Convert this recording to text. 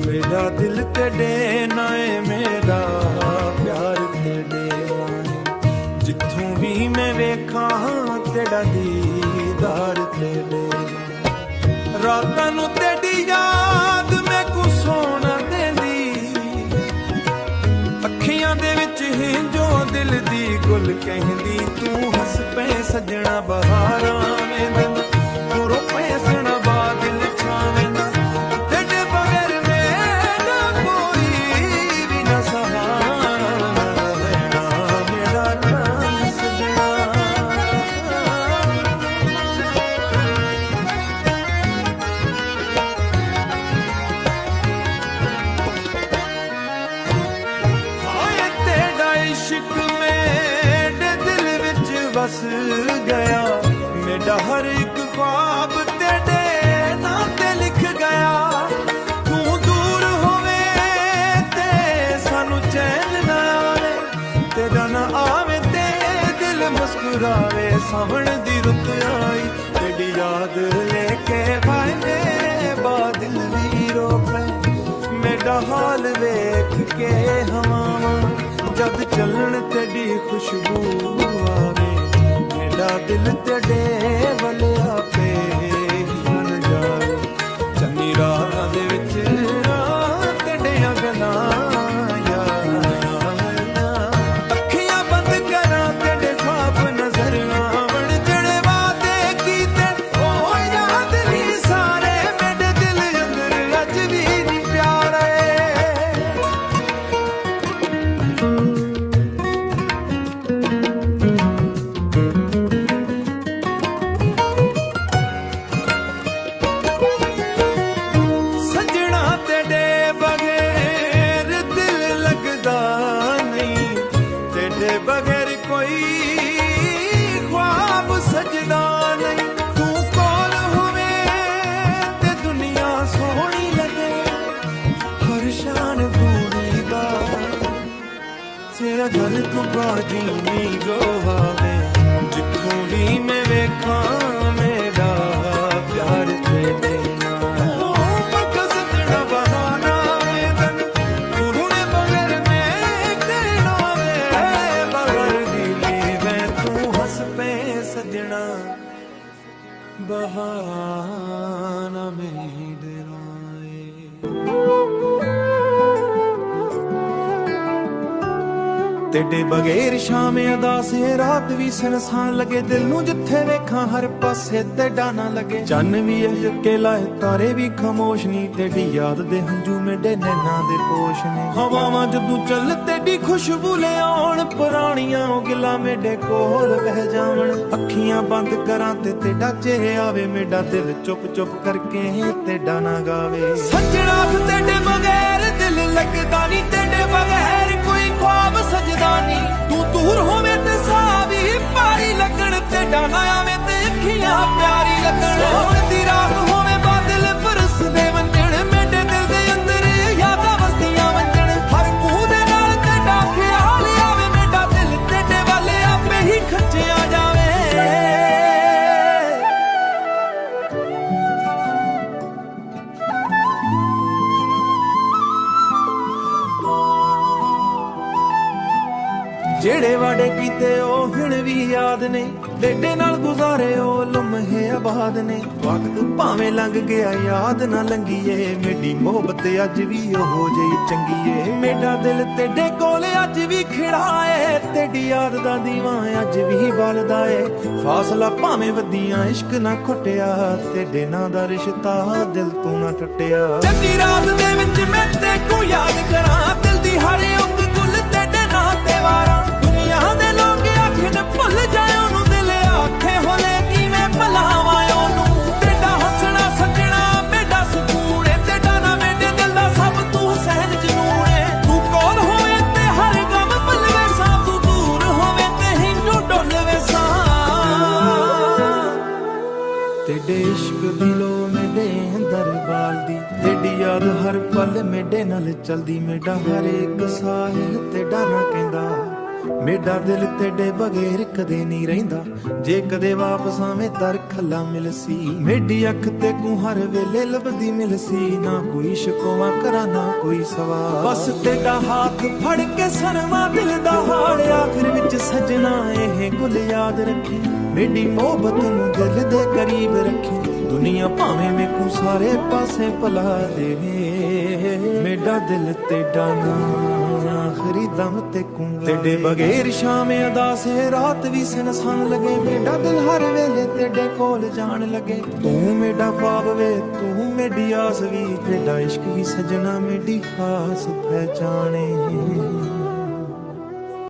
मेरा दिल तेरे नाए मेरा प्यार तेरे नाए जिथों भी मैं वेखा तेरा दीदार तेरे रातां नूं तेरी याद मैं को सोना देंदी अखियां दे विच हिंजो दिल दी गुल कहंदी तू हस पे सजना बहारां वेंदा तू रो पे सना बादल छावेंदा तेरे बगैर मेरा कोई भी ना सहारा मेरा नाम सजना इश्क मेरे दिल विच बस गया मेरा हर एक ख्वाब तेरे नाम ते लिख गया तू दूर होवे ते सानू चैन ना आवे तेरा ना आवे ते दिल मुस्कुरावे सावण दी रुत आई तेरी याद लेके भाई मेरे बादल वी रो पे मेरा हाल वेख के हवावां जब चलन तेरी खुशबू आवे मेरा दिल तेरे वल आपे बन जाए चन्नी रातां दे विच तेरियां गल्लां अखियां बंद करां तेरे ख्वाब नजर आवन जेड़े वादे कीते ओ याद नहीं सारे मेरे दिल अंदर अज भी नहीं प्यारे बगैर कोई ख्वाब सजदा नहीं तू कोल होवे ते दुनिया सोहनी लगे हर शान दूरी दा तेरा घर तू बाजी नहीं रोहावे जिथों भी मैं वेखा मेरा प्यार तेरे सजना बहाना मेरे राए तेरे बगैर शाम अदास रात भी सुनसान लगे दिल नूं जिथे वेखां हर पासे तेरा ना लगे चन्न भी अके लाए तारे भी खामोश नी तेरी याद दे हंजू मेरे नैना दे पोश ने हवावां जदों चल तेरी खुशबू ले आउण पुराणियां गिला मेरे कोल बह जावन अखियां बंद करां ते तेरा चेहरा आवे मेरा दिल चुप चुप करके तेरा ना गावे सजना तेरे बगैर दिल लगदा नी तेरे बगैर कोई ख्वाब सजदा नी तू दूर होवे ते साह भी भारी लगण तेरा ना आवे ते अखियां प्यारी लगण सोहण दी रात होवे बादल बरसदे वंजण मेरे दिल दे अंदर यादां वसदियां वंजण हर मूंह दे नाल तेरा ख्याल आवे मेरा दिल तेरे वल आपे ही खच्चिया जावे जेड़े वादे कीते ओ हुण भी याद ने तेरे नाल गुजारे ओ लम्हे आबाद ने वक्त भावें लंघ गया याद ना लंघीए मेरी मोहब्बत अज भी ओहो जही चंगीए मेरा दिल तेरे कोल अज भी खड़ा है तेरी याद दा दीवां अज भी बलदा है फासला भावें वधिया इश्क ना खुटिया तेरे नां दा रिश्ता दिल तू ना टुटिया चंगी रात दे विच मैं तेको याद करां दिल दी हर उंग गुल तेरे नां ते वारां दुनिया दे लोग आखन भुल जाए ओनू दिल आखे होले कि मैं भुलावां ओनू तेरा हंसना सजना मेरा सुकून है तेरा ना मेरे दिल दा सब तू हुसैन जनून है तू कोल होवे ते हर गम भुलवे सा तू दूर होवे ते हिंदू डोलवे सा तेरे इश्क दिलो मेरे अंदर बालदी तेरी याद हर पल मेरे नाल चलदी मेरा हर एक साह तेरा ना कहंदा ਮੇਡਾ ਦਿਲ ਤੇਡੇ ਬਗੈਰ ਕਦੇ ਨਹੀਂ ਰਹਿੰਦਾ, ਜੇ ਕਦੇ ਵਾਪਸ ਆਵੇਂ ਤਾਂ ਖੱਲਾ ਮਿਲਸੀ। ਮੇਡੀ ਅੱਖ ਤੇ ਕੂ ਹਰ ਵੇਲੇ ਲੱਭਦੀ ਮਿਲਸੀ, ਨਾ ਕੋਈ ਸ਼ਿਕਵਾ ਕਰਾਂ ਨਾ ਕੋਈ ਸਵਾਲ। ਬਸ ਤੇਡਾ ਹੱਥ ਫੜ ਕੇ ਸਰਵਾ ਦਿਲ ਦਾ ਹਾਲ, ਆਖਿਰ ਵਿੱਚ ਸਜਣਾ ਇਹ ਗੁੱਲ ਯਾਦ ਰੱਖੀ। ਮੇਡੀ ਮੁਹੱਬਤ ਨੂੰ ਦਿਲ ਦੇ ਕਰੀਬ ਰੱਖੀ, ਦੁਨੀਆ ਭਾਵੇਂ ਮੇਕੂ ਸਾਰੇ ਪਾਸੇ ਭੁਲਾ ਦੇਵੇ। ਮੇਡਾ ਦਿਲ ਤੇਡਾ ਨਾ ਆਖਰੀ ਦਮ ਤੇ ਕੂ, ਤੇਡੇ ਬਗੈਰ ਸ਼ਾਮ ਅਦਾਸ ਹੈ ਰਾਤ ਵੀ ਸੁਨਸਾਨ ਲੱਗੇ। ਮੇਡਾ ਦਿਲ ਹਰ ਵੇਲੇ ਤੇਡੇ ਕੋਲ ਜਾਣ ਲੱਗੇ। ਤੂੰ ਮੇਡਾ ख्वाब ਵੇ ਤੂੰ ਮੇਡੀ ਆਸ ਵੀ, ਤੇਡਾ ਇਸ਼ਕ ਵੀ ਸਜਣਾ ਮੇਡੀ ਖਾਸ ਪਹਿਚਾਣੇ।